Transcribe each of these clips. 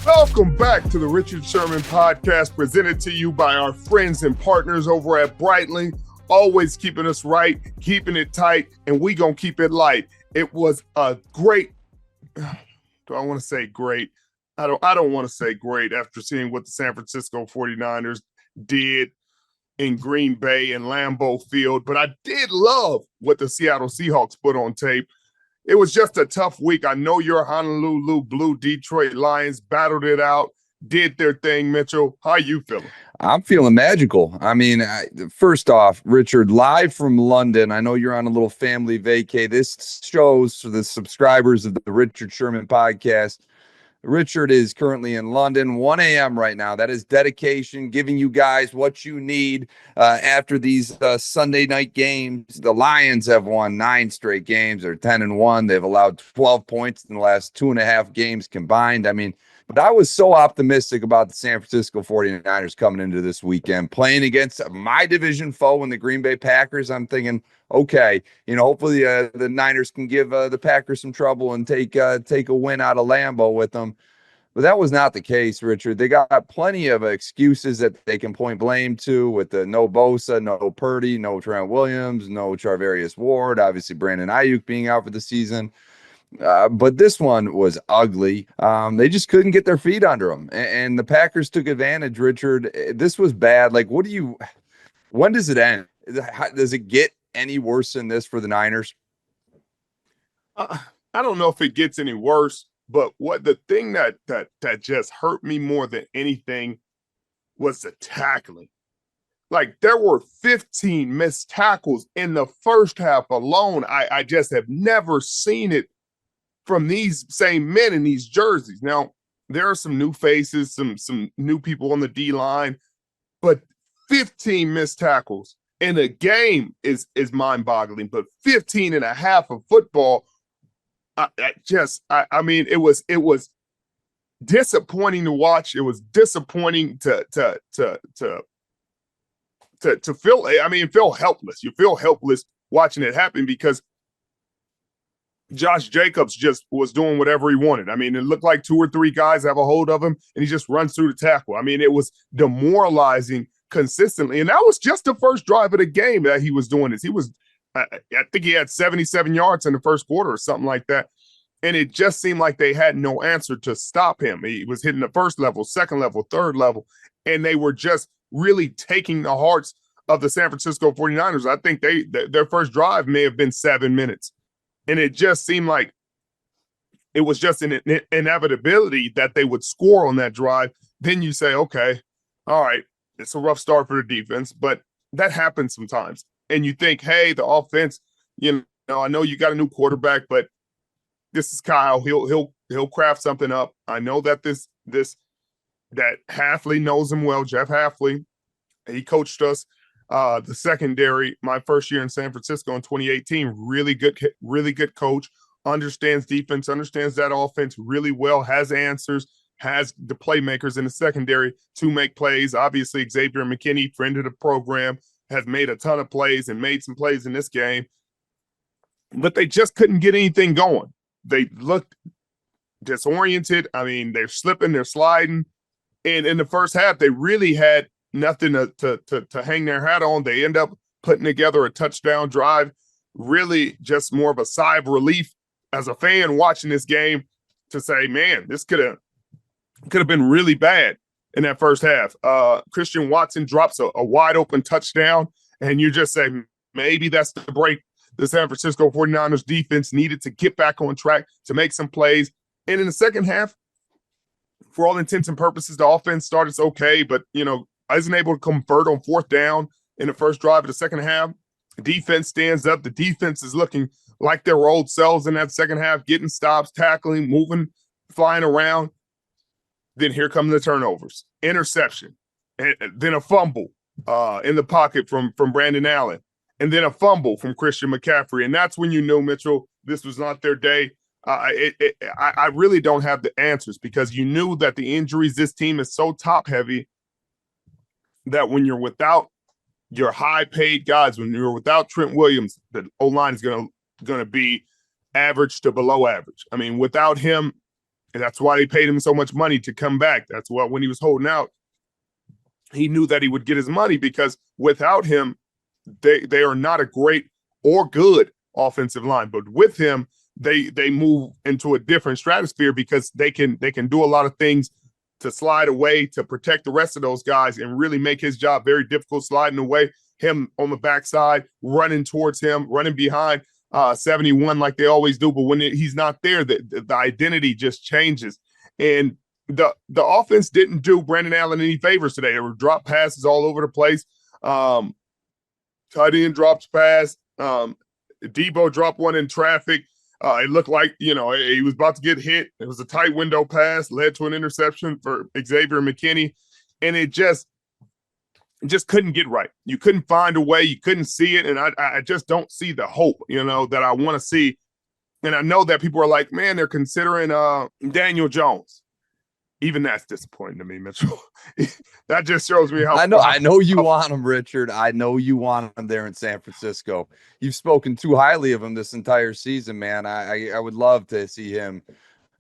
Welcome back to the Richard Sherman podcast, presented to you by our friends and partners over at Brightly. Always keeping us right, keeping it tight, and we gonna keep it light. It was a great. Do I want to say great? I don't want to say great after seeing what the San Francisco 49ers did in Green Bay and Lambeau Field, but I did love what the Seattle Seahawks put on tape. It was just a tough week. I know your Honolulu Blue Detroit Lions battled it out, did their thing. Mitchell, how you feeling? I'm feeling magical. I mean, first off, Richard, live from London. I know you're on a little family vacay. This shows for the subscribers of the Richard Sherman podcast. Richard is currently in London, 1 a.m. right now. That is dedication, giving you guys what you need after these Sunday night games. The Lions have won 9 straight games. They're 10-1. They've allowed 12 points in the last 2.5 games combined. I mean, but I was so optimistic about the San Francisco 49ers coming into this weekend, playing against my division foe in the Green Bay Packers. I'm thinking, okay, hopefully the Niners can give the Packers some trouble and take a win out of Lambeau with them. But that was not the case, Richard. They got plenty of excuses that they can point blame to, with the no Bosa, no Purdy, no Trent Williams, no Charvarius Ward, obviously Brandon Ayuk being out for the season. But this one was ugly. They just couldn't get their feet under them. And the Packers took advantage, Richard. This was bad. Like, when does it end? Does it get any worse than this for the Niners? I don't know if it gets any worse, but the thing that just hurt me more than anything was the tackling. Like, there were 15 missed tackles in the first half alone. I just have never seen it from these same men in these jerseys. Now, there are some new faces, some new people on the D-line, but 15 missed tackles in a game is mind-boggling. But 15 and a half of football, I mean, it was disappointing to watch. It was disappointing to feel. I mean, feel helpless. You feel helpless watching it happen because Josh Jacobs just was doing whatever he wanted. I mean, it looked like 2 or 3 guys have a hold of him, and he just runs through the tackle. I mean, it was demoralizing consistently, and that was just the first drive of the game that he was doing this. He was, I think he had 77 yards in the first quarter or something like that, and it just seemed like they had no answer to stop him. He was hitting the first level, second level, third level, and they were just really taking the hearts of the San Francisco 49ers. I think their first drive may have been 7 minutes. And it just seemed like it was just an inevitability that they would score on that drive. Then you say, okay, all right, it's a rough start for the defense, but that happens sometimes. And you think, hey, the offense, I know you got a new quarterback, but this is Kyle. He'll craft something up. I know that that Hafley knows him well. Jeff Hafley, he coached us. The secondary, my first year in San Francisco in 2018, really good coach, understands defense, understands that offense really well, has answers, has the playmakers in the secondary to make plays. Obviously, Xavier McKinney, friend of the program, has made a ton of plays and made some plays in this game, but they just couldn't get anything going. They looked disoriented. I mean, they're slipping, they're sliding. And in the first half, they really had nothing to hang their hat on. They end up putting together a touchdown drive. Really just more of a sigh of relief as a fan watching this game to say, man, this could have been really bad in that first half. Christian Watson drops a wide open touchdown, and you just say, maybe that's the break the San Francisco 49ers defense needed to get back on track, to make some plays. And in the second half, for all intents and purposes, the offense started okay, but, I wasn't able to convert on 4th down in the first drive of the second half. The defense stands up. The defense is looking like their old selves in that second half, getting stops, tackling, moving, flying around. Then here come the turnovers, interception, and then a fumble in the pocket from Brandon Allen, and then a fumble from Christian McCaffrey. And that's when you knew, Mitchell, this was not their day. I really don't have the answers, because you knew that the injuries, this team is so top-heavy that when you're without your high-paid guys, when you're without Trent Williams, the O-line is going to be average to below average. I mean, without him, And that's why they paid him so much money to come back. That's what, when he was holding out, he knew that he would get his money, because without him, they are not a great or good offensive line. But with him, they move into a different stratosphere, because they can do a lot of things to slide away, to protect the rest of those guys, and really make his job very difficult, sliding away, him on the backside, running towards him, running behind 71 like they always do. But when he's not there, the identity just changes. And the offense didn't do Brandon Allen any favors today. There were drop passes all over the place. Tight end dropped pass. Debo dropped one in traffic. It looked like, he was about to get hit. It was a tight window pass, led to an interception for Xavier McKinney. And it just couldn't get right. You couldn't find a way. You couldn't see it. And I just don't see the hope, that I want to see. And I know that people are like, man, they're considering Daniel Jones. Even that's disappointing to me, Mitchell. That just shows me how I know you want him, Richard. I know you want him there in San Francisco. You've spoken too highly of him this entire season, man. I would love to see him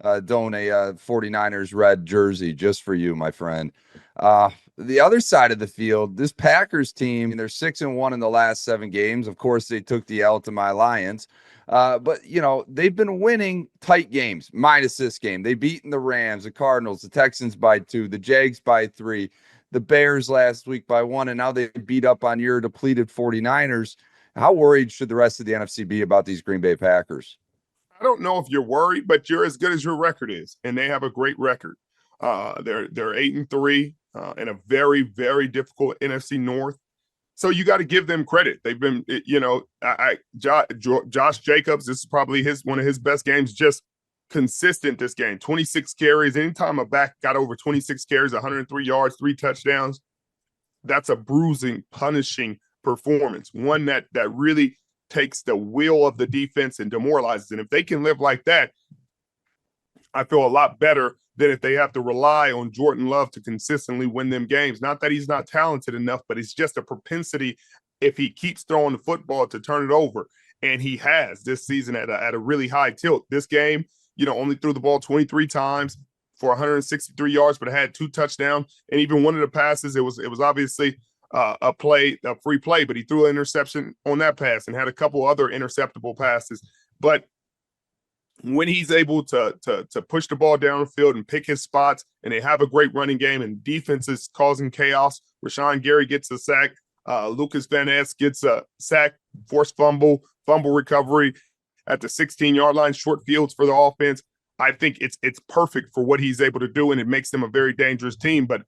don a 49ers red jersey just for you, my friend. The other side of the field, this Packers team, they're 6-1 in the last 7 games. Of course, they took the L to my Lions. But, they've been winning tight games, minus this game. They've beaten the Rams, the Cardinals, the Texans by 2, the Jags by 3, the Bears last week by 1, and now they beat up on your depleted 49ers. How worried should the rest of the NFC be about these Green Bay Packers? I don't know if you're worried, but you're as good as your record is, and they have a great record. They're 8-3 in a very, very difficult NFC North. So you got to give them credit. They've been, Josh Jacobs, this is probably one of his best games, just consistent this game. 26 carries. Anytime a back got over 26 carries, 103 yards, 3 touchdowns, that's a bruising, punishing performance. One that really takes the wheel of the defense and demoralizes. And if they can live like that, I feel a lot better than if they have to rely on Jordan Love to consistently win them games. Not that he's not talented enough, but it's just a propensity, if he keeps throwing the football, to turn it over. And he has this season at a really high tilt. This game, only threw the ball 23 times for 163 yards, but it had 2 touchdowns. And even one of the passes, it was obviously a free play, but he threw an interception on that pass and had a couple other interceptable passes. But when he's able to push the ball down the field and pick his spots, and they have a great running game, and defense is causing chaos. Rashawn Gary gets a sack. Lucas Van Ness gets a sack, forced fumble recovery at the 16-yard line, short fields for the offense. I think it's perfect for what he's able to do, and it makes them a very dangerous team. But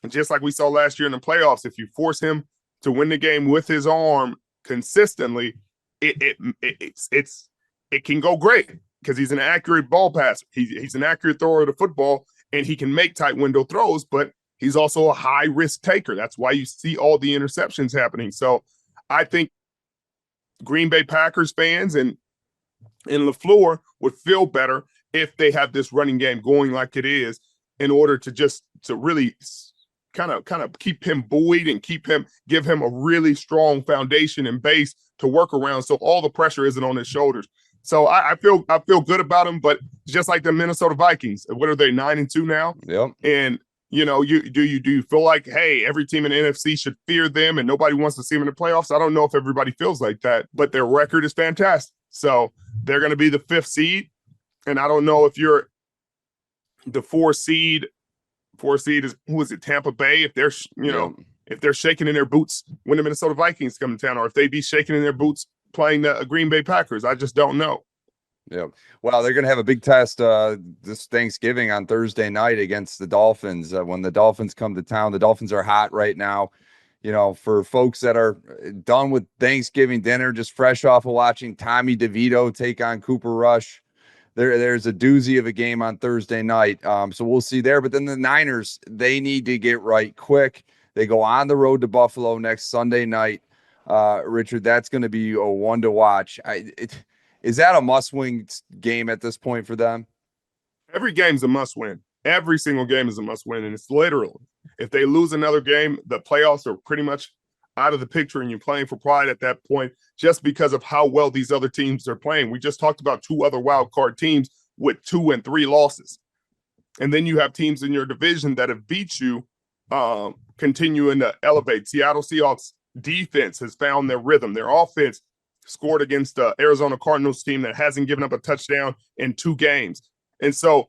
just like we saw last year in the playoffs, if you force him to win the game with his arm consistently, it can go great, because he's an accurate ball passer. He's an accurate thrower of the football, and he can make tight window throws, but he's also a high risk taker. That's why you see all the interceptions happening. So I think Green Bay Packers fans and LaFleur would feel better if they have this running game going like it is, in order to really kind of keep him buoyed and give him a really strong foundation and base to work around, so all the pressure isn't on his shoulders. So I feel good about him, but just like the Minnesota Vikings, what are they, 9-2 now? Yep. And do you feel like, hey, every team in the NFC should fear them and nobody wants to see them in the playoffs? I don't know if everybody feels like that, but their record is fantastic. So they're going to be the 5th seed, and I don't know if you're the 4 seed. 4 seed is, who is it? Tampa Bay. If they're if they're shaking in their boots when the Minnesota Vikings come to town, or if they be shaking in their boots playing the Green Bay Packers. I just don't know. Yeah. Well, they're going to have a big test this Thanksgiving on Thursday night against the Dolphins. When the Dolphins come to town, the Dolphins are hot right now. For folks that are done with Thanksgiving dinner, just fresh off of watching Tommy DeVito take on Cooper Rush, there's a doozy of a game on Thursday night. So we'll see there. But then the Niners, they need to get right quick. They go on the road to Buffalo next Sunday night. Richard, that's going to be a one to watch. Is that a must-win game at this point for them? Every game's a must-win. Every single game is a must-win, and it's literal. If they lose another game, the playoffs are pretty much out of the picture, and you're playing for pride at that point, just because of how well these other teams are playing. We just talked about 2 other wild card teams with 2 and 3 losses. And then you have teams in your division that have beat you, continuing to elevate. Seattle Seahawks defense has found their rhythm. Their offense scored against the Arizona Cardinals team that hasn't given up a touchdown in 2 games. And so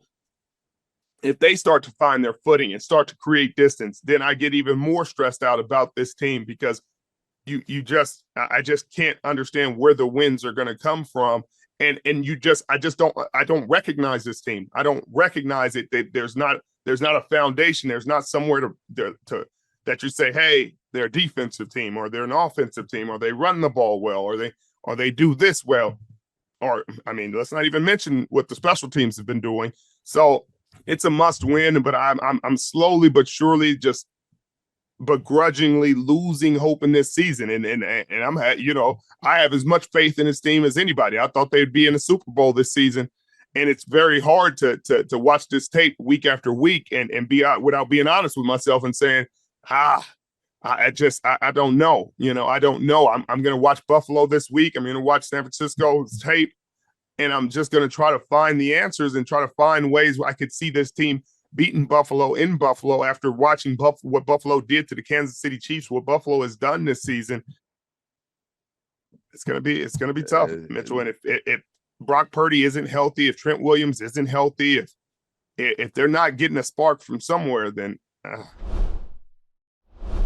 if they start to find their footing and start to create distance, then I get even more stressed out about this team, because I just can't understand where the wins are going to come from. And I don't recognize this team. I don't recognize it. That there's not a foundation. There's not somewhere to that you say, hey, they're a defensive team, or they're an offensive team, or they run the ball well, or they do this well. Or, I mean, let's not even mention what the special teams have been doing. So it's a must win, but I'm slowly but surely just begrudgingly losing hope in this season. And I have as much faith in this team as anybody. I thought they'd be in the Super Bowl this season. And it's very hard to watch this tape week after week and be out without being honest with myself and saying, I don't know. I don't know. I'm going to watch Buffalo this week. I'm going to watch San Francisco's tape, and I'm just going to try to find the answers and try to find ways where I could see this team beating Buffalo in Buffalo after watching what Buffalo did to the Kansas City Chiefs, what Buffalo has done this season. It's going to be tough, Mitchell. And if Brock Purdy isn't healthy, if Trent Williams isn't healthy, if they're not getting a spark from somewhere, then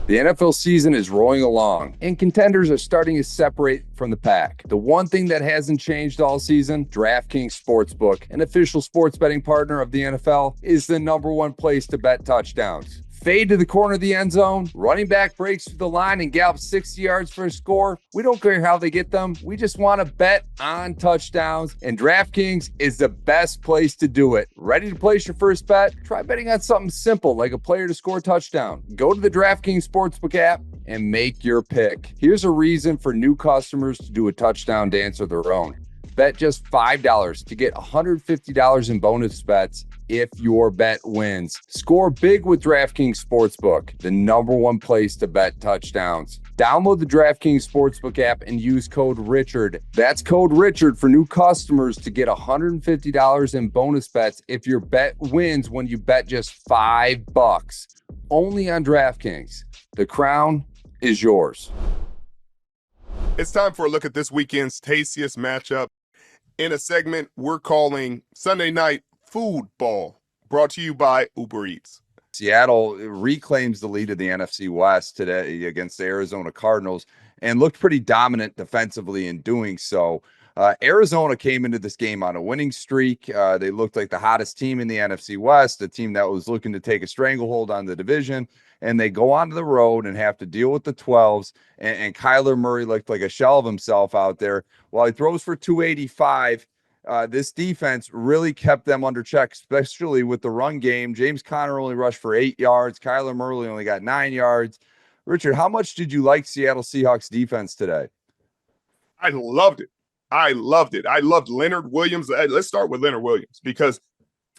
the NFL season is rolling along, and contenders are starting to separate from the pack. The one thing that hasn't changed all season, DraftKings Sportsbook, an official sports betting partner of the NFL, is the #1 place to bet touchdowns. Fade to the corner of the end zone, running back breaks through the line and gallops 60 yards for a score. We don't care how they get them. We just want to bet on touchdowns, and DraftKings is the best place to do it. Ready to place your first bet? Try betting on something simple like a player to score a touchdown. Go to the DraftKings Sportsbook app and make your pick. Here's a reason for new customers to do a touchdown dance of their own. Bet just $5 to get $150 in bonus bets if your bet wins. Score big with DraftKings Sportsbook, the #1 place to bet touchdowns. Download the DraftKings Sportsbook app and use code Richard. That's code Richard for new customers to get $150 in bonus bets if your bet wins when you bet just $5. Only on DraftKings. The crown is yours. It's time for a look at this weekend's tastiest matchup in a segment we're calling Sunday Night Food Ball, brought to you by Uber Eats. Seattle reclaims the lead of the NFC West today against the Arizona Cardinals and looked pretty dominant defensively in doing so. Arizona came into this game on a winning streak. They looked like the hottest team in the NFC West, a team that was looking to take a stranglehold on the division, and they go onto the road and have to deal with the 12s, and Kyler Murray looked like a shell of himself out there. While he throws for 285, this defense really kept them under check, especially with the run game. James Conner only rushed for 8 yards. Kyler Murray only got 9 yards. Richard, how much did you like Seattle Seahawks defense today? I loved it. I loved Leonard Williams. Let's start with Leonard Williams, because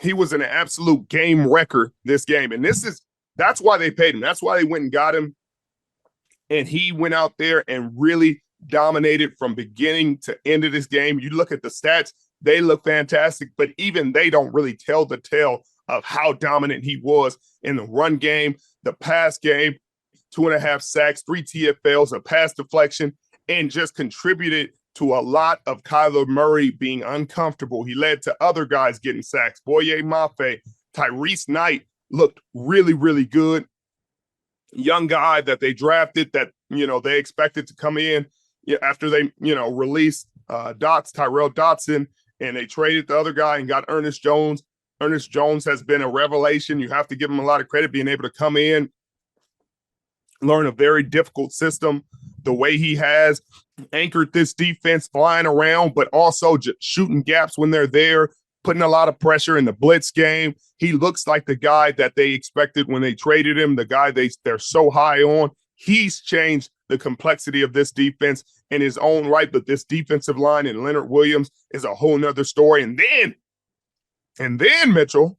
he was an absolute game wrecker this game. And that's why they paid him. That's why they went and got him. And he went out there and really dominated from beginning to end of this game. You look at the stats, they look fantastic, but even they don't really tell the tale of how dominant he was in the run game, the pass game, 2.5 sacks, 3 TFLs, a pass deflection, and just contributed to a lot of Kyler Murray being uncomfortable. He led to other guys getting sacks. Boye Mafe, Tyrese Knight looked really, really good. Young guy that they drafted that, they expected to come in after they, released Tyrell Dotson, and they traded the other guy and got Ernest Jones. Ernest Jones has been a revelation. You have to give him a lot of credit being able to come in, learn a very difficult system the way he has, anchored this defense flying around, but also just shooting gaps when they're there, putting a lot of pressure in the blitz game. He looks like the guy that they expected when they traded him, the guy they're so high on. He's changed the complexity of this defense in his own right, but this defensive line and Leonard Williams is a whole nother story. And then, Mitchell,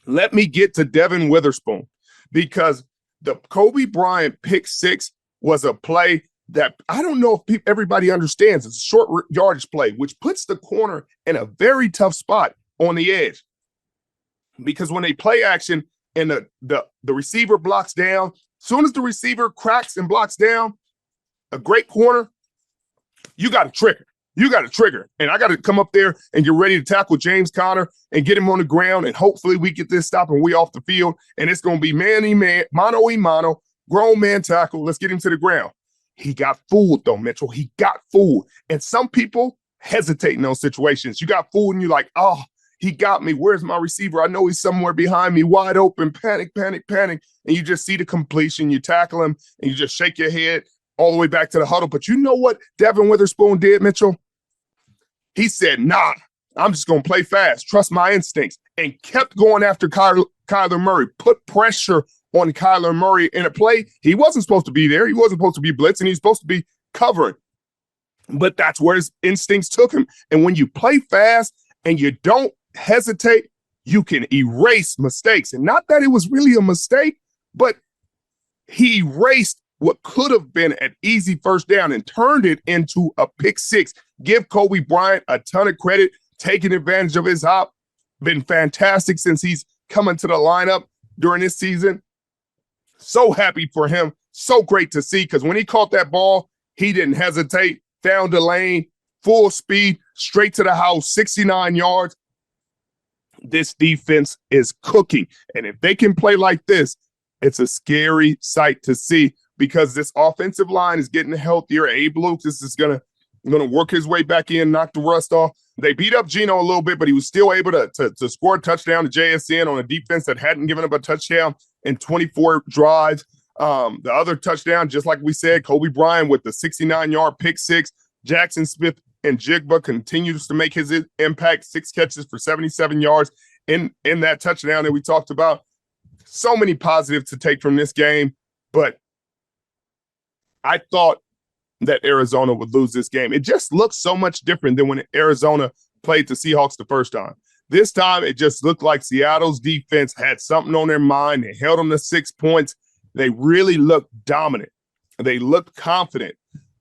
let me get to Devin Witherspoon, because the Kobe Bryant pick 6 was a play that I don't know if everybody understands. It's a short yardage play, which puts the corner in a very tough spot on the edge. because when they play action and the receiver blocks down, as soon as the receiver cracks and blocks down, a great corner, you got to trigger. You got to trigger. And I got to come up there and get ready to tackle James Conner and get him on the ground. And hopefully we get this stop and we off the field. And it's going to be man-y-man, mano-y-mano, grown man tackle. Let's get him to the ground. He got fooled, though, Mitchell. He got fooled. And some people hesitate in those situations. You got fooled and you're like, oh, he got me. Where's my receiver? I know he's somewhere behind me, wide open, panic, panic, panic. And you just see the completion. You tackle him and you just shake your head all the way back to the huddle. But you know what Devin Witherspoon did, Mitchell? He said, nah, I'm just going to play fast, trust my instincts, and kept going after Kyler Murray, put pressure on Kyler Murray in a play. He wasn't supposed to be there. He wasn't supposed to be blitzing. He's supposed to be covering. But that's where his instincts took him. And when you play fast and you don't hesitate, you can erase mistakes. And not that it was really a mistake, but he erased what could have been an easy first down and turned it into a pick six. Give Kobe Bryant a ton of credit, taking advantage of his hop. Been fantastic since he's coming to the lineup during this season. So happy for him. So great to see, because when he caught that ball, he didn't hesitate, found the lane, full speed, straight to the house, 69 yards. This defense is cooking. And if they can play like this, it's a scary sight to see, because this offensive line is getting healthier. Abe Lucas is gonna work his way back in, knock the rust off. They beat up Geno a little bit, but he was still able to score a touchdown to JSN on a defense that hadn't given up a touchdown in 24 drives. The other touchdown, just like we said, Kobe Bryant with the 69-yard pick six. Jackson Smith and Jigba continues to make his impact, 6 catches for 77 yards in that touchdown that we talked about. So many positives to take from this game, but I thought that Arizona would lose this game. It just looked so much different than when Arizona played the Seahawks the first time. This time, it just looked like Seattle's defense had something on their mind. They held them to 6 points. They really looked dominant. They looked confident.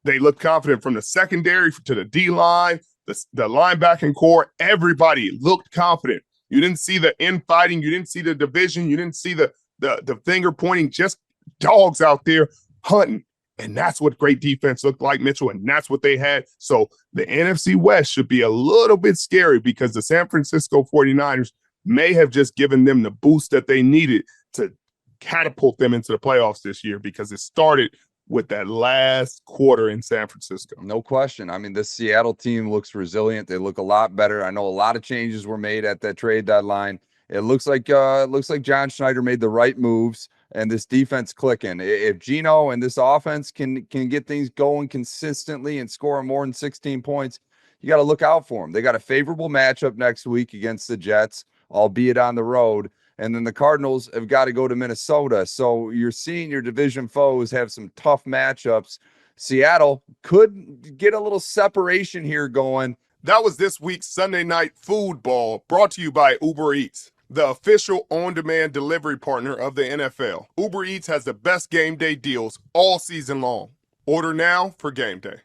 They looked confident from the secondary to the D-line, the linebacking core. Everybody looked confident. You didn't see the infighting. You didn't see the division. You didn't see the finger pointing, just dogs out there hunting. And that's what great defense looked like, Mitchell, and that's what they had. So the NFC West should be a little bit scary, because the San Francisco 49ers may have just given them the boost that they needed to catapult them into the playoffs this year, because it started with that last quarter in San Francisco. No question. I mean, this Seattle team looks resilient. They look a lot better. I know a lot of changes were made at that trade deadline. It looks like John Schneider made the right moves, and this defense clicking. If Geno and this offense can get things going consistently and score more than 16 points, you got to look out for them. They got a favorable matchup next week against the Jets, albeit on the road. And then the Cardinals have got to go to Minnesota. So you're seeing your division foes have some tough matchups. Seattle could get a little separation here going. That was this week's Sunday Night Food Ball, brought to you by Uber Eats, the official on-demand delivery partner of the NFL. Uber Eats has the best game day deals all season long. Order now for game day.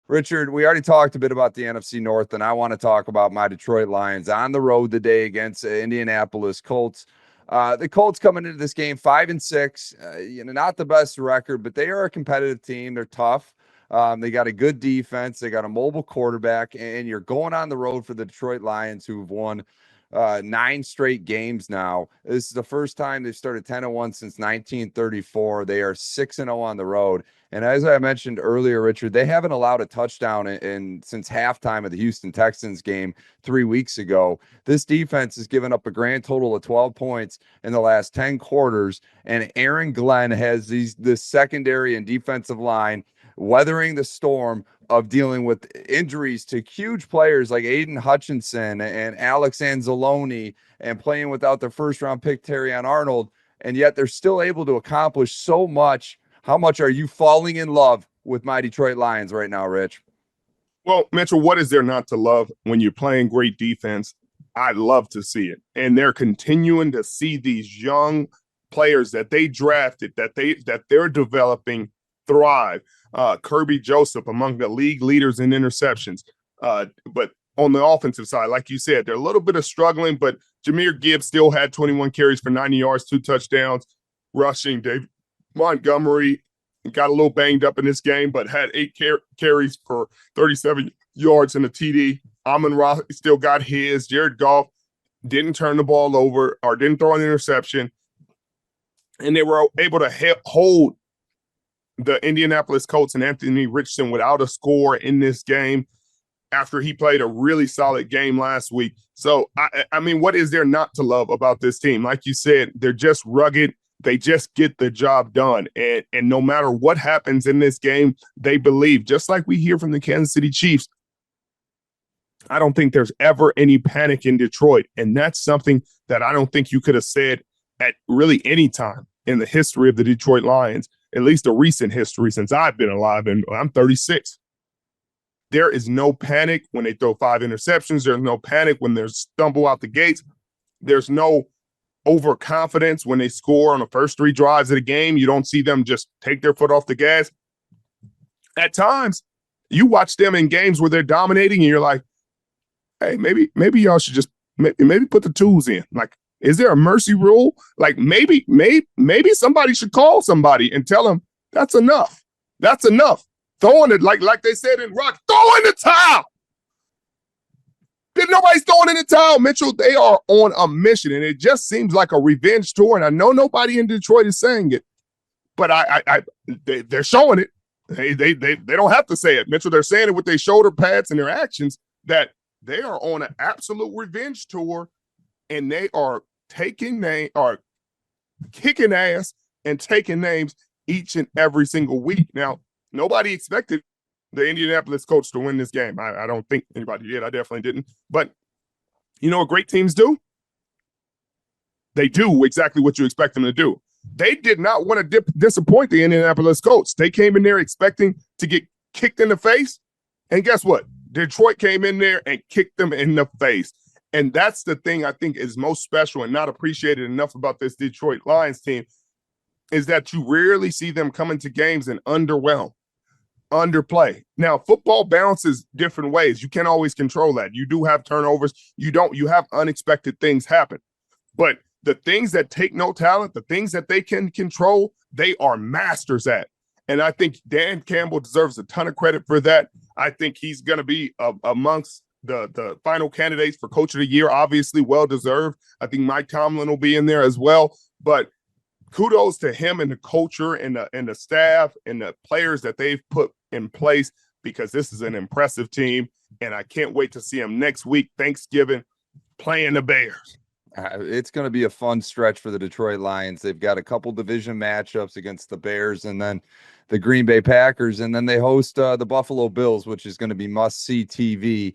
Richard, we already talked a bit about the NFC North, and I want to talk about my Detroit Lions on the road today against Indianapolis Colts. The Colts coming into this game 5-6, not the best record, but they are a competitive team. They're tough. They got a good defense. They got a mobile quarterback, and you're going on the road for the Detroit Lions, who've won 9 straight games now. This is the first time they've started 10-1 since 1934. They are 6-0 on the road. And as I mentioned earlier, Richard, they haven't allowed a touchdown since halftime of the Houston Texans game 3 weeks ago. This defense has given up a grand total of 12 points in the last 10 quarters. And Aaron Glenn has this secondary and defensive line weathering the storm of dealing with injuries to huge players like Aiden Hutchinson and Alex Anzalone, and playing without their first-round pick Terrion Arnold, and yet they're still able to accomplish so much. How much are you falling in love with my Detroit Lions right now, Rich? Well, Mitchell, what is there not to love when you're playing great defense? I love to see it. And they're continuing to see these young players that they drafted, that they're developing, thrive. Kirby Joseph among the league leaders in interceptions. But on the offensive side. Like you said, they're a little bit of struggling, but Jahmyr Gibbs still had 21 carries for 90 yards, 2 touchdowns, rushing. Dave Montgomery got a little banged up in this game, but had 8 carries for 37 yards in a TD. Amon-Ra still got his. Jared Goff didn't turn the ball over or didn't throw an interception. And they were able to hold the Indianapolis Colts and Anthony Richardson without a score in this game after he played a really solid game last week. So, I mean, what is there not to love about this team? Like you said, they're just rugged. They just get the job done. And no matter what happens in this game, they believe, just like we hear from the Kansas City Chiefs. I don't think there's ever any panic in Detroit. And that's something that I don't think you could have said at really any time in the history of the Detroit Lions, at least a recent history since I've been alive, and I'm 36. There is no panic when they throw 5 interceptions. There's no panic when they stumble out the gates. There's no overconfidence when they score on the first 3 drives of the game. You don't see them just take their foot off the gas. At times, you watch them in games where they're dominating, and you're like, hey, maybe y'all should just maybe put the tools in. Like, is there a mercy rule? Like, maybe somebody should call somebody and tell them that's enough. That's enough. Throwing it, like they said in rock, throw in the towel. Nobody's throwing in the towel, Mitchell. They are on a mission, and it just seems like a revenge tour. And I know nobody in Detroit is saying it, but they're showing it. They don't have to say it, Mitchell. They're saying it with their shoulder pads and their actions that they are on an absolute revenge tour, and they are kicking ass and taking names each and every single week. Now, nobody expected the Indianapolis Colts to win this game. I don't think anybody did. I definitely didn't. But you know what great teams do? They do exactly what you expect them to do. They did not want to disappoint the Indianapolis Colts. They came in there expecting to get kicked in the face. And guess what? Detroit came in there and kicked them in the face. And that's the thing I think is most special and not appreciated enough about this Detroit Lions team is that you rarely see them come into games and underwhelm, underplay. Now, football bounces different ways. You can't always control that. You do have turnovers. You have unexpected things happen. But the things that take no talent, the things that they can control, they are masters at. And I think Dan Campbell deserves a ton of credit for that. I think he's going to be amongst the final candidates for Coach of the Year, obviously well-deserved. I think Mike Tomlin will be in there as well. But kudos to him and the culture and the staff and the players that they've put in place, because this is an impressive team, and I can't wait to see them next week, Thanksgiving, playing the Bears. It's going to be a fun stretch for the Detroit Lions. They've got a couple division matchups against the Bears and then the Green Bay Packers, and then they host the Buffalo Bills, which is going to be must-see TV.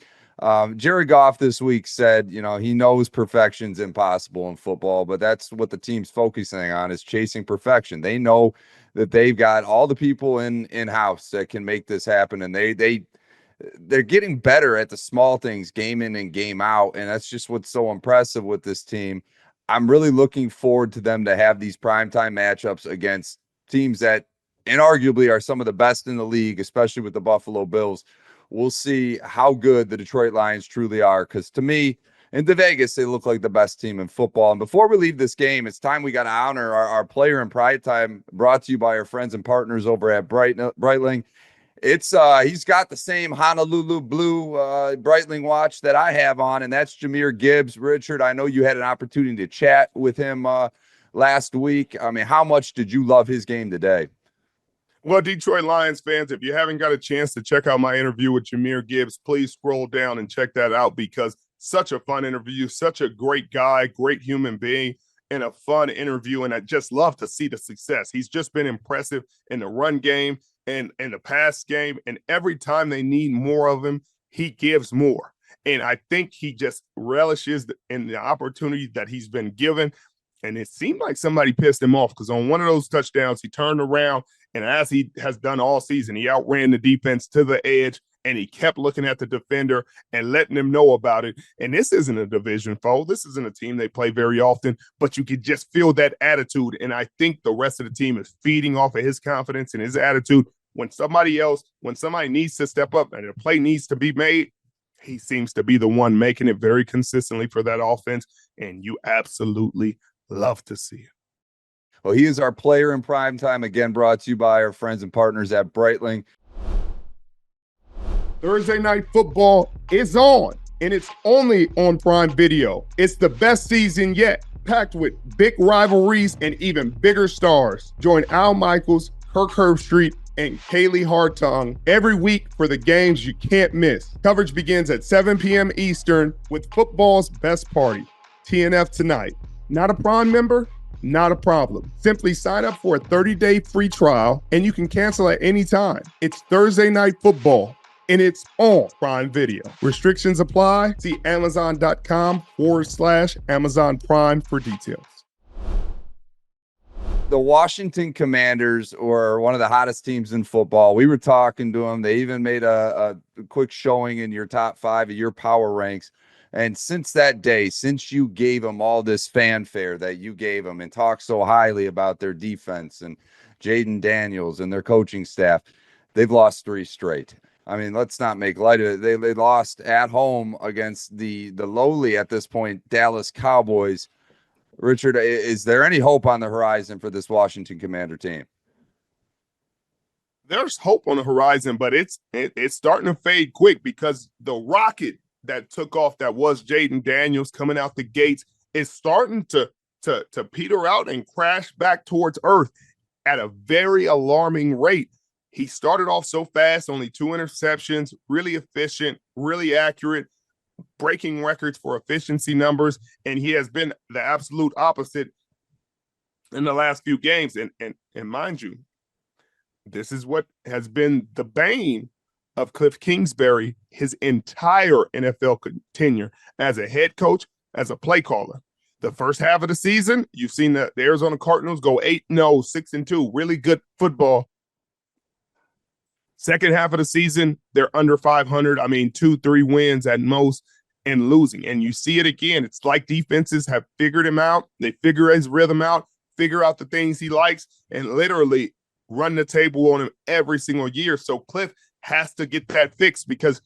Jared Goff this week said, he knows perfection's impossible in football, but that's what the team's focusing on, is chasing perfection. They know that they've got all the people in-house that can make this happen, and they're getting better at the small things game in and game out, and that's just what's so impressive with this team. I'm really looking forward to them to have these primetime matchups against teams that inarguably are some of the best in the league, especially with the Buffalo Bills. We'll see how good the Detroit Lions truly are, because to me, in Vegas, they look like the best team in football. And before we leave this game, it's time we got to honor our player in pride time, brought to you by our friends and partners over at Breitling. It's he's got the same Honolulu blue Breitling watch that I have on, and that's Jahmyr Gibbs. Richard, I know you had an opportunity to chat with him last week. I mean, how much did you love his game today? Well, Detroit Lions fans, if you haven't got a chance to check out my interview with Jahmyr Gibbs, please scroll down and check that out, because such a fun interview, such a great guy, great human being, and a fun interview. And I just love to see the success. He's just been impressive in the run game and in the pass game. And every time they need more of him, he gives more. And I think he just relishes in the opportunity that he's been given. And it seemed like somebody pissed him off, because on one of those touchdowns, he turned around, and as he has done all season, he outran the defense to the edge, and he kept looking at the defender and letting them know about it. And this isn't a division foe. This isn't a team they play very often, but you could just feel that attitude. And I think the rest of the team is feeding off of his confidence and his attitude. When somebody needs to step up and a play needs to be made, He seems to be the one making it very consistently for that offense, and you absolutely love to see it. Well, he is our player in prime time, again, brought to you by our friends and partners at Breitling. Thursday Night Football is on, and it's only on Prime Video. It's the best season yet, packed with big rivalries and even bigger stars. Join Al Michaels, Kirk Herbstreit, and Kaylee Hartung every week for the games you can't miss. Coverage begins at 7 p.m. Eastern with football's best party, TNF Tonight. Not a Prime member? Not a problem. Simply sign up for a 30-day free trial, and you can cancel at any time. It's Thursday Night Football, and it's on Prime Video. Restrictions apply. See Amazon.com/Amazon Prime for details. The Washington Commanders are one of the hottest teams in football. We were talking to them. They even made a quick showing in your top 5 of your power ranks. And since that day, since you gave them all this fanfare that you gave them and talked so highly about their defense and Jayden Daniels and their coaching staff, they've lost 3 straight. I mean, let's not make light of it. They lost at home against the lowly at this point Dallas Cowboys. Richard, is there any hope on the horizon for this Washington Commander team? There's hope on the horizon, but it's starting to fade quick because the rocket that took off, that was Jayden Daniels coming out the gates, is starting to peter out and crash back towards earth at a very alarming rate. He started off so fast, only 2 interceptions, really efficient, really accurate, breaking records for efficiency numbers, and he has been the absolute opposite in the last few games. And mind you, this is what has been the bane of Cliff Kingsbury his entire NFL tenure as a head coach, as a play caller. The first half of the season, you've seen the Arizona Cardinals go 8-0, 6-2, really good football. Second half of the season, they're under 500. I mean, 2-3 wins at most and losing. And you see it again. It's like defenses have figured him out. They figure his rhythm out, figure out the things he likes, and literally run the table on him every single year. So Cliff has to get that fixed, because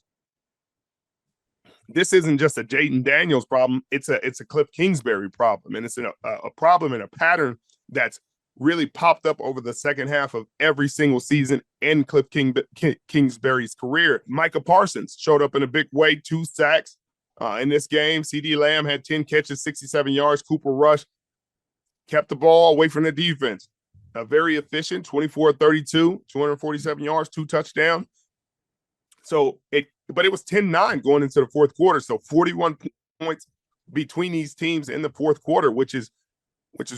this isn't just a Jayden Daniels problem. It's a Cliff Kingsbury problem, and it's a problem and a pattern that's really popped up over the second half of every single season in Cliff Kingsbury's career. Micah Parsons showed up in a big way, 2 sacks in this game. CeeDee Lamb had 10 catches, 67 yards. Cooper Rush kept the ball away from the defense. Very efficient, 24-32, 247 yards, 2 touchdowns. But it was 10-9 going into the fourth quarter. So 41 points between these teams in the fourth quarter, which is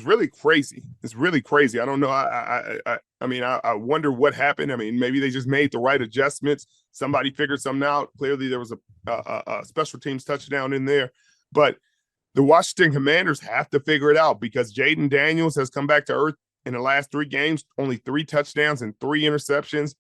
really crazy. It's really crazy. I don't know. I mean, I wonder what happened. I mean, maybe they just made the right adjustments. Somebody figured something out. Clearly, there was a special teams touchdown in there. But the Washington Commanders have to figure it out, because Jayden Daniels has come back to earth in the last 3 games, only 3 touchdowns and 3 interceptions.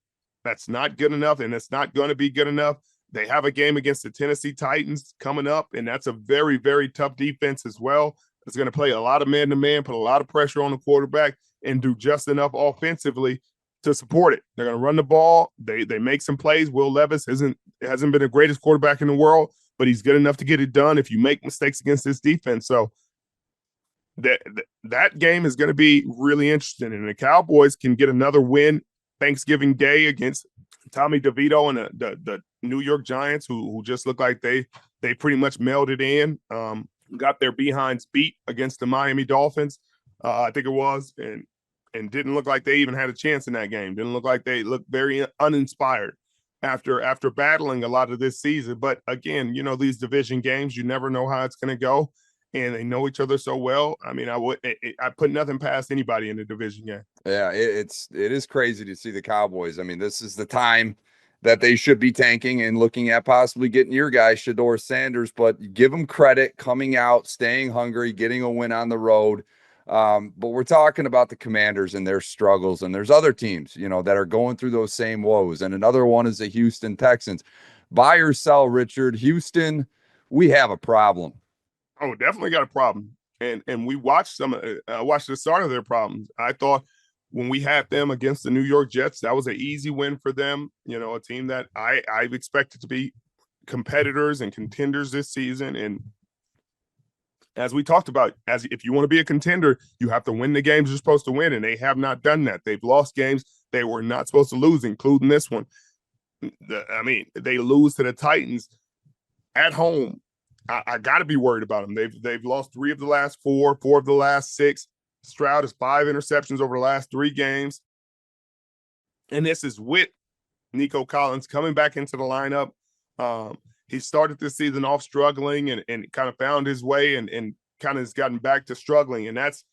That's not good enough, and it's not going to be good enough. They have a game against the Tennessee Titans coming up, and that's a very, very tough defense as well. It's going to play a lot of man-to-man, put a lot of pressure on the quarterback, and do just enough offensively to support it. They're going to run the ball. They make some plays. Will Levis hasn't been the greatest quarterback in the world, but he's good enough to get it done if you make mistakes against this defense. So that game is going to be really interesting, and the Cowboys can get another win Thanksgiving Day against Tommy DeVito and the New York Giants, who just look like they pretty much melded in. Got their behinds beat against the Miami Dolphins, I think it was, and didn't look like they even had a chance in that game. Didn't look like they looked very uninspired after battling a lot of this season. But again, these division games, you never know how it's going to go, and they know each other so well. I mean, I put nothing past anybody in the division game. Yeah, it is crazy to see the Cowboys. I mean, this is the time that they should be tanking and looking at possibly getting your guy, Shedeur Sanders, but give them credit, coming out, staying hungry, getting a win on the road. But we're talking about the Commanders and their struggles, and there's other teams, that are going through those same woes. And another one is the Houston Texans. Buy or sell, Richard? Houston, we have a problem. Oh, definitely got a problem. And we watched watched the start of their problems. I thought when we had them against the New York Jets, that was an easy win for them. A team that I've expected to be competitors and contenders this season. And as we talked about, as if you want to be a contender, you have to win the games you're supposed to win, and they have not done that. They've lost games they were not supposed to lose, including this one. They lose to the Titans at home. I got to be worried about them. They've lost 3 of the last 4 of the last 6. Stroud has 5 interceptions over the last 3 games. And this is with Nico Collins coming back into the lineup. He started this season off struggling and kind of found his way and kind of has gotten back to struggling. And that's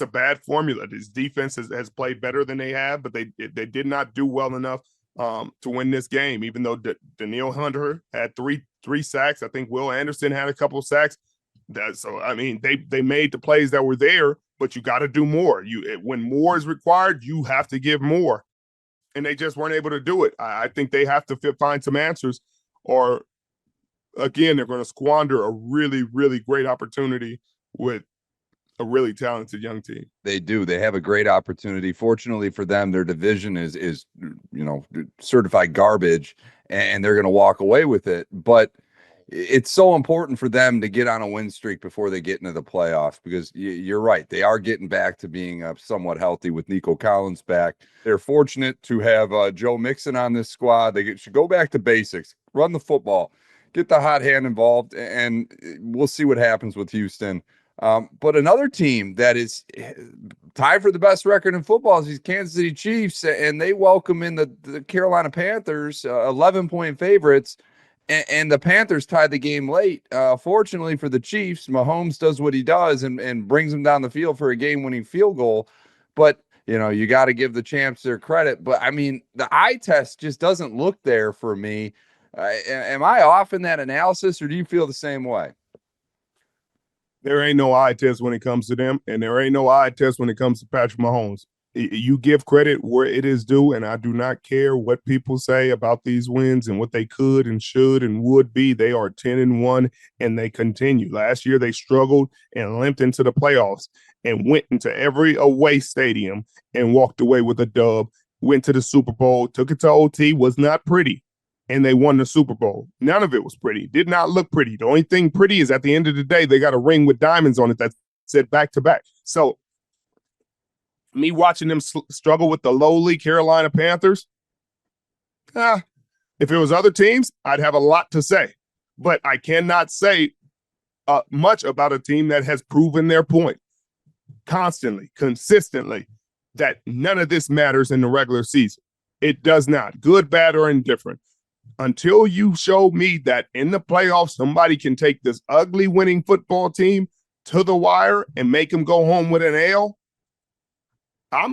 a bad formula. His defense has played better than they have, but they did not do well enough to win this game, even though Danielle Hunter had three sacks. I think Will Anderson had a couple of sacks. They made the plays that were there, but you got to do more. When more is required, you have to give more. And they just weren't able to do it. I think they have to find some answers, or again, they're going to squander a really, really great opportunity with a really talented young team. They do. They have a great opportunity. Fortunately for them, their division is certified garbage, and they're going to walk away with it. But it's so important for them to get on a win streak before they get into the playoffs, because you're right. They are getting back to being somewhat healthy with Nico Collins back. They're fortunate to have Joe Mixon on this squad. They should go back to basics, run the football, get the hot hand involved, and we'll see what happens with Houston. But another team that is tied for the best record in football is these Kansas City Chiefs, and they welcome in the Carolina Panthers, 11-point favorites. And the Panthers tied the game late. Fortunately for the Chiefs, Mahomes does what he does and brings them down the field for a game-winning field goal. But, you got to give the champs their credit. But, the eye test just doesn't look there for me. Am I off in that analysis, or do you feel the same way? There ain't no eye test when it comes to them, and there ain't no eye test when it comes to Patrick Mahomes. You give credit where it is due, and I do not care what people say about these wins and what they could and should and would be. They are 10-1, and they continue. Last year, they struggled and limped into the playoffs and went into every away stadium and walked away with a dub, went to the Super Bowl, took it to OT, was not pretty, and they won the Super Bowl. None of it was pretty. Did not look pretty. The only thing pretty is at the end of the day, they got a ring with diamonds on it that said back-to-back. So, me watching them struggle with the lowly Carolina Panthers, if it was other teams, I'd have a lot to say. But I cannot say much about a team that has proven their point constantly, consistently, that none of this matters in the regular season. It does not. Good, bad, or indifferent. Until you show me that in the playoffs, somebody can take this ugly winning football team to the wire and make them go home with an L, I'm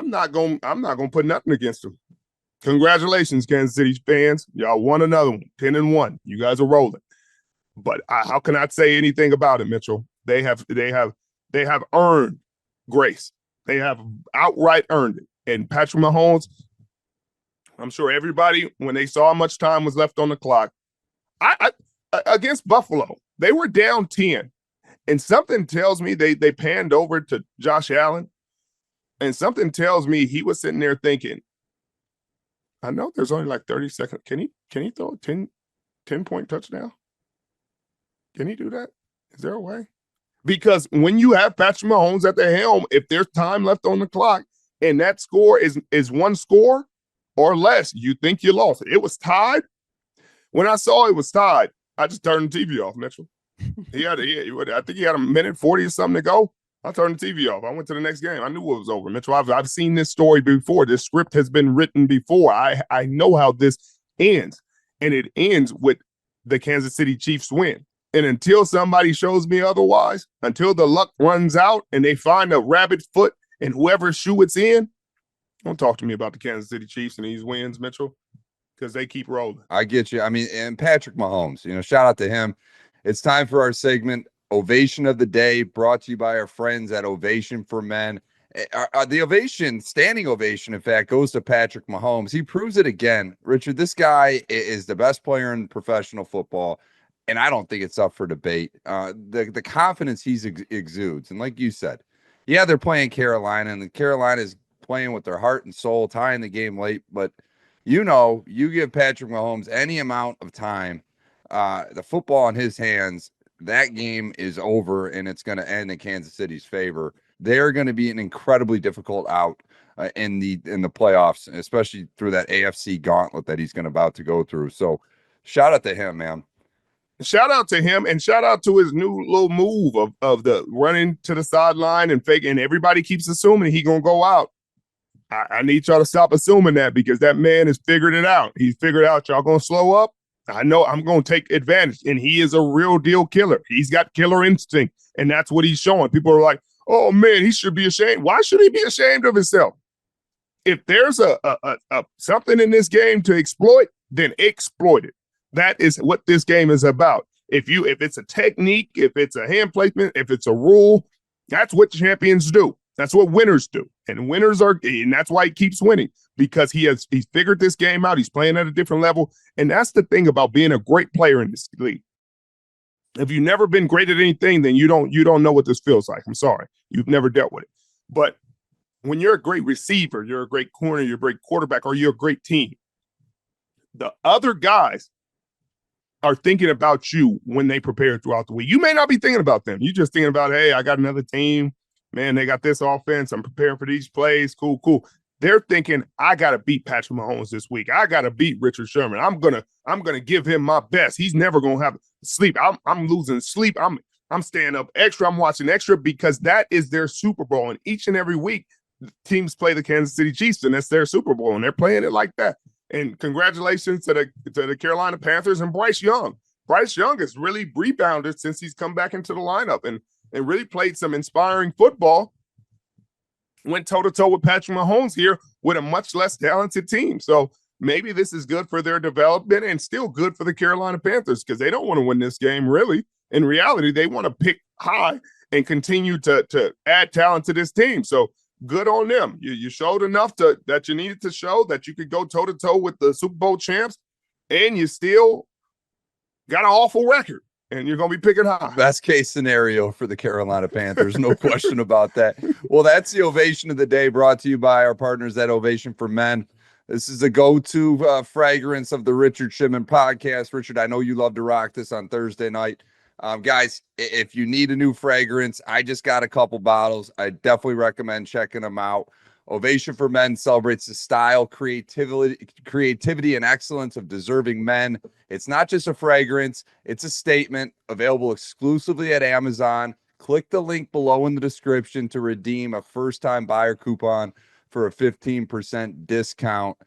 not gonna put nothing against them. Congratulations, Kansas City fans. Y'all won another one, 10-1. You guys are rolling. But how can I say anything about it, Mitchell? They have earned grace. They have outright earned it. And Patrick Mahomes, I'm sure everybody, when they saw how much time was left on the clock, I against Buffalo, they were down 10. And something tells me they panned over to Josh Allen. And something tells me he was sitting there thinking, I know there's only like 30 seconds. Can he throw a 10-point touchdown? Can he do that? Is there a way? Because when you have Patrick Mahomes at the helm, if there's time left on the clock and that score is one score or less, you think you lost. It was tied. When I saw it was tied, I just turned the TV off, Mitchell. I think he had a minute 40 or something to go. I turned the TV off. I went to the next game. I knew it was over. Mitchell, I've seen this story before. This script has been written before. I know how this ends. And it ends with the Kansas City Chiefs win. And until somebody shows me otherwise, until the luck runs out and they find a rabbit foot in whoever's shoe it's in, don't talk to me about the Kansas City Chiefs and these wins, Mitchell, because they keep rolling. I get you. And Patrick Mahomes, shout out to him. It's time for our segment, Ovation of the Day, brought to you by our friends at Ovation for Men. The ovation, standing ovation, in fact, goes to Patrick Mahomes. He proves it again. Richard, this guy is the best player in professional football, and I don't think it's up for debate. The confidence he exudes, and like you said, yeah, they're playing Carolina, and Carolina is playing with their heart and soul, tying the game late, but you give Patrick Mahomes any amount of time, the football in his hands, that game is over, and it's going to end in Kansas City's favor. They're going to be an incredibly difficult out in the playoffs, especially through that AFC gauntlet that he's about to go through. So shout out to him, man. Shout out to him, and shout out to his new little move of the running to the sideline and fake. And everybody keeps assuming he gonna go out. I need y'all to stop assuming that, because that man has figured it out. He's figured out y'all gonna slow up. I know I'm gonna take advantage, and he is a real deal killer. He's got killer instinct, and that's what he's showing. People are like, "Oh man, he should be ashamed." Why should he be ashamed of himself? If there's a something in this game to exploit, then exploit it. That is what this game is about. If it's a technique, if it's a hand placement, if it's a rule, that's what champions do. That's what winners do. And winners and that's why he keeps winning, because he's figured this game out. He's playing at a different level. And that's the thing about being a great player in this league. If you've never been great at anything, then you don't know what this feels like. I'm sorry. You've never dealt with it. But when you're a great receiver, you're a great corner, you're a great quarterback, or you're a great team, the other guys are thinking about you when they prepare throughout the week. You may not be thinking about them. You're just thinking about, hey, I got another team. Man, they got this offense. I'm preparing for these plays. Cool. They're thinking, I got to beat Patrick Mahomes this week. I got to beat Richard Sherman. I'm gonna give him my best. He's never gonna have sleep. I'm losing sleep. I'm staying up extra. I'm watching extra, because that is their Super Bowl. And each and every week, teams play the Kansas City Chiefs, and that's their Super Bowl, and they're playing it like that. And congratulations to the Carolina Panthers and Bryce Young. Bryce Young has really rebounded since he's come back into the lineup and really played some inspiring football. Went toe-to-toe with Patrick Mahomes here with a much less talented team. So maybe this is good for their development and still good for the Carolina Panthers, because they don't want to win this game, really. In reality, they want to pick high and continue to add talent to this team. So good on them. You showed enough that you needed to show that you could go toe-to-toe with the Super Bowl champs, and you still got an awful record, and you're going to be picking high. Best case scenario for the Carolina Panthers, no question about that. Well, that's the Ovation of the Day, brought to you by our partners at Ovation for Men. This is the go-to fragrance of the Richard Sherman podcast. Richard, I know you love to rock this on Thursday night. Guys, if you need a new fragrance, I just got a couple bottles. I definitely recommend checking them out. Ovation for Men celebrates the style, creativity, and excellence of deserving men. It's not just a fragrance, it's a statement. Available exclusively at Amazon. Click the link below in the description to redeem a first-time buyer coupon for a 15% discount.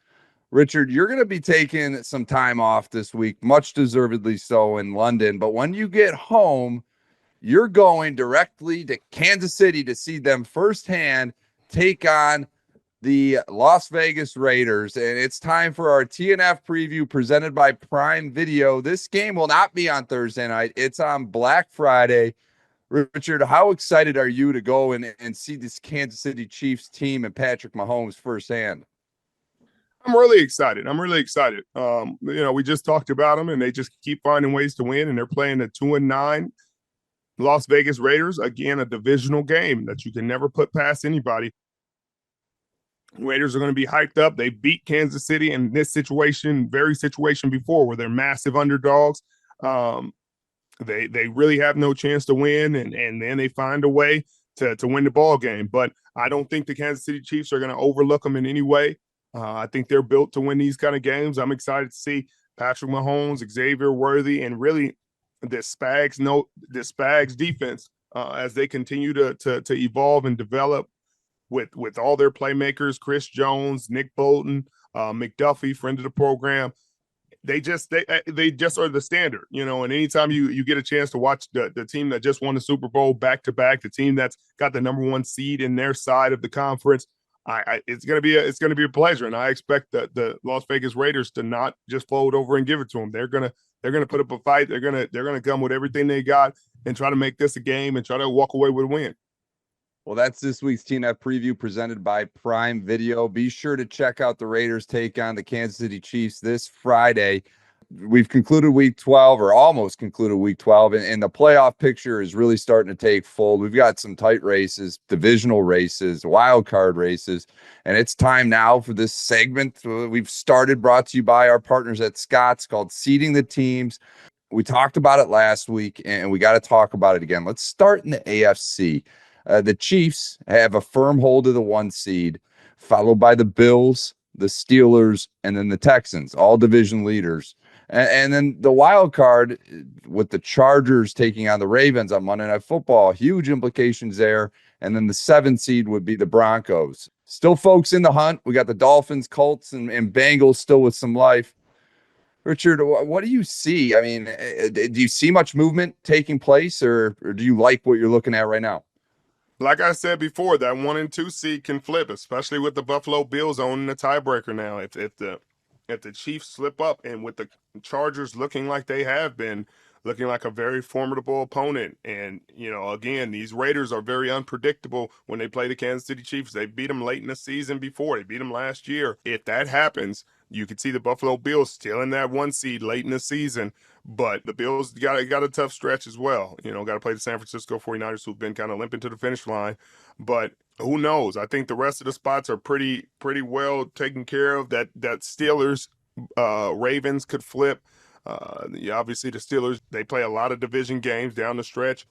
Richard, you're going to be taking some time off this week, much deservedly so, in London. But when you get home, you're going directly to Kansas City to see them firsthand take on the Las Vegas Raiders. And it's time for our TNF preview presented by Prime Video. This game will not be on Thursday night. It's on Black Friday. Richard, how excited are you to go and see this Kansas City Chiefs team and Patrick Mahomes firsthand? I'm really excited. We just talked about them, and they just keep finding ways to win, and they're playing the 2-9 Las Vegas Raiders. Again, a divisional game that you can never put past anybody. Raiders are going to be hyped up. They beat Kansas City in this situation before, where they're massive underdogs. They really have no chance to win, and then they find a way to win the ball game. But I don't think the Kansas City Chiefs are going to overlook them in any way. I think they're built to win these kind of games. I'm excited to see Patrick Mahomes, Xavier Worthy, and really the Spags defense as they continue to evolve and develop with all their playmakers, Chris Jones, Nick Bolton, McDuffie, friend of the program. They just are the standard, and anytime you get a chance to watch the team that just won the Super Bowl back-to-back, the team that's got the number one seed in their side of the conference, it's gonna be a pleasure, and I expect the Las Vegas Raiders to not just fold over and give it to them. They're gonna put up a fight. They're gonna come with everything they got and try to make this a game and try to walk away with a win. Well, that's this week's TNF preview presented by Prime Video. Be sure to check out the Raiders take on the Kansas City Chiefs this Friday. We've concluded week 12, or almost concluded week 12, and the playoff picture is really starting to take fold. We've got some tight races, divisional races, wild card races, and it's time now for this segment we've started, brought to you by our partners at Scott's, called Seeding the Teams. We talked about it last week, and we got to talk about it again. Let's start in the AFC. The Chiefs have a firm hold of the 1 seed, followed by the Bills, the Steelers, and then the Texans, all division leaders. And then the wild card with the Chargers taking on the Ravens on Monday Night Football, huge implications there. And then the 7th seed would be the Broncos. Still folks in the hunt. We got the Dolphins, Colts, and Bengals still with some life. Richard, what do you see? I mean, do you see much movement taking place, or do you like what you're looking at right now? Like I said before, that 1 and 2 seed can flip, especially with the Buffalo Bills owning the tiebreaker now. If the Chiefs slip up, and with the Chargers looking like they have been, looking like a very formidable opponent, and again, these Raiders are very unpredictable when they play the Kansas City Chiefs. They beat them late in the season before. They beat them last year. If that happens, you could see the Buffalo Bills still in that 1 seed late in the season, but the Bills got a tough stretch as well. Got to play the San Francisco 49ers, who've been kind of limping to the finish line. But who knows? I think the rest of the spots are pretty well taken care of. That Steelers, Ravens could flip. Obviously, the Steelers, they play a lot of division games down the stretch.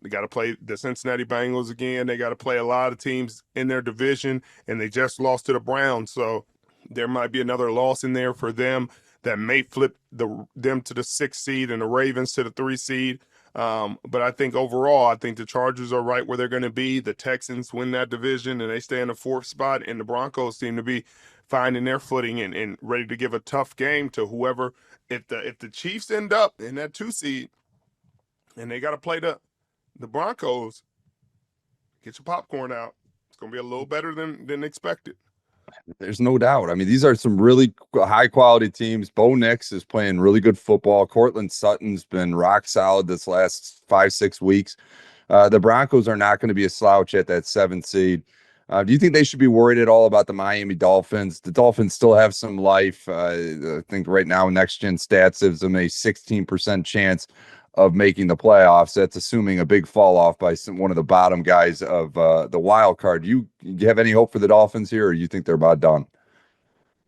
They got to play the Cincinnati Bengals again. They got to play a lot of teams in their division, and they just lost to the Browns. So there might be another loss in there for them that may flip them to the 6th seed and the Ravens to the 3 seed. But I think overall, I think the Chargers are right where they're going to be. The Texans win that division, and they stay in the 4th spot, and the Broncos seem to be finding their footing and ready to give a tough game to whoever. If the Chiefs end up in that 2 seed and they got to play the Broncos, get your popcorn out. It's going to be a little better than expected. There's no doubt. I mean, these are some really high-quality teams. Bo Nix is playing really good football. Cortland Sutton's been rock solid this last 5-6 weeks. The Broncos are not going to be a slouch at that 7th seed. Do you think they should be worried at all about the Miami Dolphins? The Dolphins still have some life. I think right now, Next Gen Stats gives them a 16% chance of making the playoffs. That's assuming a big fall off by one of the bottom guys of the wild card. Do you have any hope for the Dolphins here, or you think they're about done?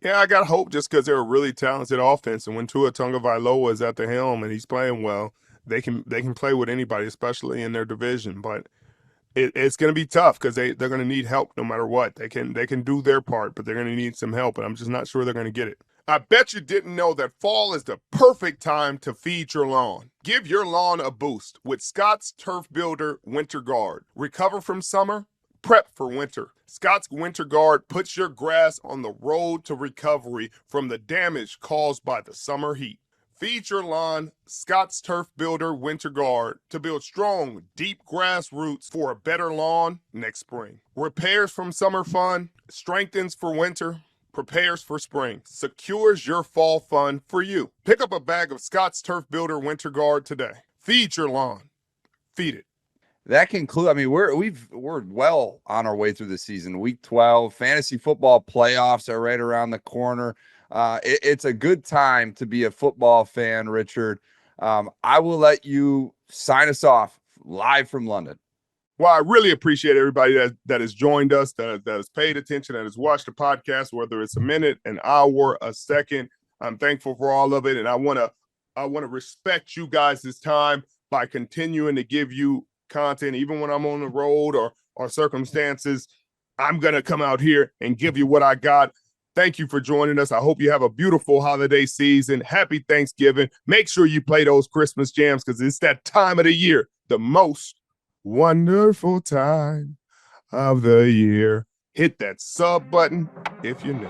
Yeah, I got hope just because they're a really talented offense, and when Tua Tagovailoa is at the helm and he's playing well, they can play with anybody, especially in their division. But it's going to be tough because they're going to need help no matter what. They can do their part, but they're going to need some help, and I'm just not sure they're going to get it. I bet you didn't know that fall is the perfect time to feed your lawn. Give your lawn a boost with Scott's Turf Builder Winter Guard. Recover from summer, prep for winter. Scott's Winter Guard puts your grass on the road to recovery from the damage caused by the summer heat. Feed your lawn Scott's Turf Builder Winter Guard to build strong, deep grass roots for a better lawn next spring. Repairs from summer fun, strengthens for winter, prepares for spring, secures your fall fun for you. Pick up a bag of Scott's Turf Builder Winter Guard today. Feed your lawn. Feed it. That concludes. I mean, we're well on our way through the season. Week 12, fantasy football playoffs are right around the corner. It's a good time to be a football fan, Richard. I will let you sign us off live from London. Well, I really appreciate everybody that has joined us, that has paid attention, that has watched the podcast, whether it's a minute, an hour, a second. I'm thankful for all of it, and I want to respect you guys this time by continuing to give you content, even when I'm on the road or circumstances. I'm gonna come out here and give you what I got. Thank you for joining us. I hope you have a beautiful holiday season. Happy Thanksgiving. Make sure you play those Christmas jams because it's that time of the year, the most wonderful time of the year. Hit that sub button if you're new.